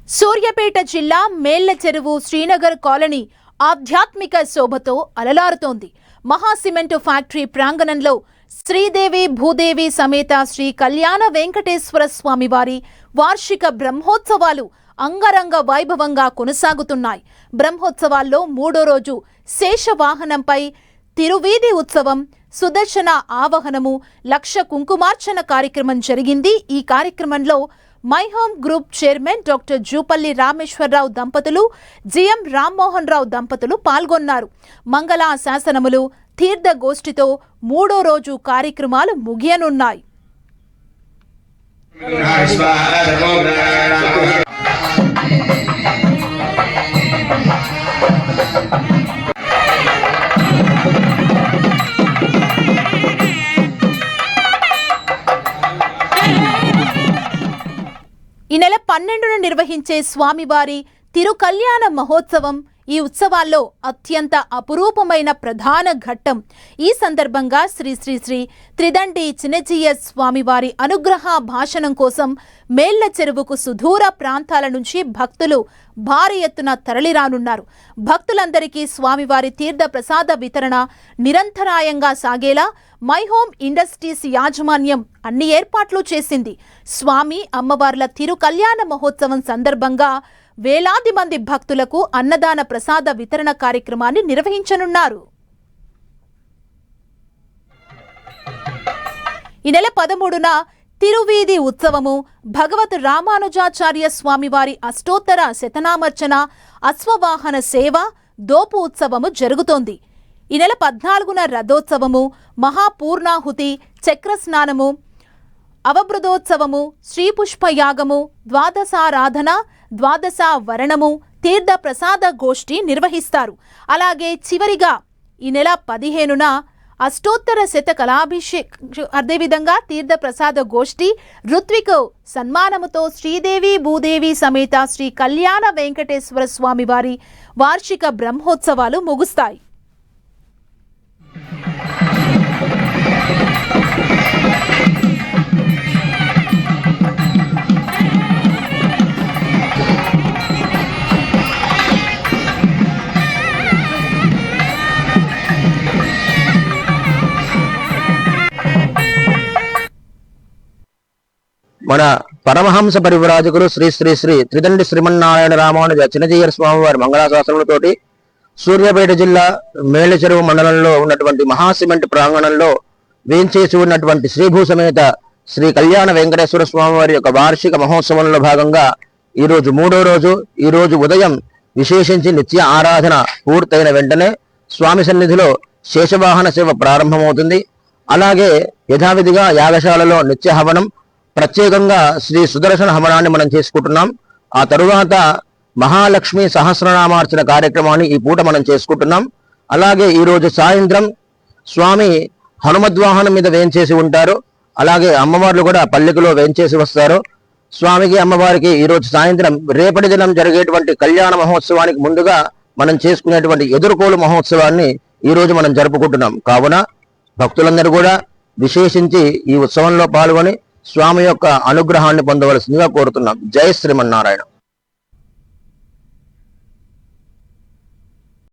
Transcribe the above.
సూర్యాపేట జిల్లా మేళ్ల చెరువు శ్రీనగర్ కాలనీ ఆధ్యాత్మిక శోభతో అలలారుతోంది. మహా సిమెంట్ ఫ్యాక్టరీ ప్రాంగణంలో శ్రీదేవి భూదేవి సమేత శ్రీ కళ్యాణ వెంకటేశ్వర స్వామి వారి వార్షిక బ్రహ్మోత్సవాలు అంగరంగ వైభవంగా కొనసాగుతున్నాయి. బ్రహ్మోత్సవాల్లో మూడో రోజు శేషవాహనంపై తిరువీధి ఉత్సవం, సుదర్శన ఆవహనము, లక్ష కుంకుమార్చన కార్యక్రమం జరిగింది. ఈ కార్యక్రమంలో My Home Group chairman doctor Jupalli Rameshwar Rao దంపతులు, జిఎం రామ్మోహన్ రావు దంపతులు పాల్గొన్నారు. మంగళ శాసనములు, తీర్థ గోష్ఠితో మూడో రోజు కార్యక్రమాలు ముగియనున్నాయి. ఈ నెల 12న నిర్వహించే స్వామివారి తిరు కళ్యాణ మహోత్సవం ఈ ఉత్సవాల్లో అత్యంత అపురూపమైన ప్రధాన ఘట్టం. ఈ సందర్భంగా శ్రీ శ్రీ శ్రీ త్రిదండి చిన్నజీయ స్వామివారి అనుగ్రహ భాషణం కోసం మేళ్ల చెరువుకు సుదూర ప్రాంతాల నుంచి భక్తులు భారీ ఎత్తున తరలిరానున్నారు. భక్తులందరికీ స్వామివారి తీర్థ ప్రసాద వితరణ నిరంతరాయంగా సాగేలా మై హోమ్ ఇండస్ట్రీస్ యాజమాన్యం అన్ని ఏర్పాట్లు చేసింది. స్వామి అమ్మవార్ల తిరు కళ్యాణ మహోత్సవం సందర్భంగా వేలాది మంది భక్తులకు అన్నదాన ప్రసాద వితరణ కార్యక్రమాన్ని నిర్వహించనున్నారు. ఈ నెల 13న తిరువీధి ఉత్సవము, భగవత్ రామానుజాచార్య స్వామివారి అష్టోత్తర శతనామర్చన, అశ్వవాహన సేవ, దోపు ఉత్సవము జరుగుతోంది. ఈ నెల 14న రథోత్సవము, మహాపూర్ణాహుతి, చక్రస్నానము, అవబృధోత్సవము, శ్రీపుష్పయాగము, ద్వాదశారాధన, ద్వాదశ వరణము, తీర్థ ప్రసాద గోష్ఠి నిర్వహిస్తారు. అలాగే చివరిగా ఈ నెల 15న అష్టోత్తర శత కళాభిషేక్, అదేవిధంగా తీర్థ ప్రసాద గోష్ఠి, ఋత్విక్ సన్మానముతో శ్రీదేవి భూదేవి సమేత శ్రీ కళ్యాణ వెంకటేశ్వర స్వామి వారి వార్షిక బ్రహ్మోత్సవాలు ముగుస్తాయి. మన పరమహంస పరివ్రాజకులు శ్రీ శ్రీ శ్రీ త్రిదండి శ్రీమన్నారాయణ రామానుజ చిన్నజీయర్ స్వామివారి మంగళాశాసనములతోటి సూర్యాపేట జిల్లా మేళ్ల చెరువు మండలంలో ఉన్నటువంటి మహాసిమెంట్ ప్రాంగణంలో వేంచేసి ఉన్నటువంటి శ్రీభూ సమేత శ్రీ కళ్యాణ వెంకటేశ్వర స్వామివారి యొక్క వార్షిక మహోత్సవంలో భాగంగా ఈరోజు మూడో రోజు. ఈ రోజు ఉదయం విశేషించి నిత్య ఆరాధన పూర్తయిన వెంటనే స్వామి సన్నిధిలో శేషవాహన సేవ ప్రారంభమవుతుంది. అలాగే యథావిధిగా యాగశాలలో నిత్య హవనం, ప్రత్యేకంగా శ్రీ సుదర్శన హవనాన్ని మనం చేసుకుంటున్నాం. ఆ తరువాత మహాలక్ష్మి సహస్రనామార్చన కార్యక్రమాన్ని ఈ పూట మనం చేసుకుంటున్నాం. అలాగే ఈరోజు సాయంత్రం స్వామి హనుమద్వాహనం మీద వేంచేసి ఉంటారు. అలాగే అమ్మవార్లు కూడా పల్లెకులో వేంచేసి వస్తారు. స్వామికి అమ్మవారికి ఈరోజు సాయంత్రం రేపటి దినం జరిగేటువంటి కళ్యాణ మహోత్సవానికి ముందుగా మనం చేసుకునేటువంటి ఎదుర్కోలు మహోత్సవాన్ని ఈరోజు మనం జరుపుకుంటున్నాం. కావున భక్తులందరూ కూడా విశేషించి ఈ ఉత్సవంలో పాల్గొని స్వామి యొక్క అనుగ్రహాన్ని పొందవలసిందిగా కోరుతున్నాం. జై శ్రీమన్నారాయణ.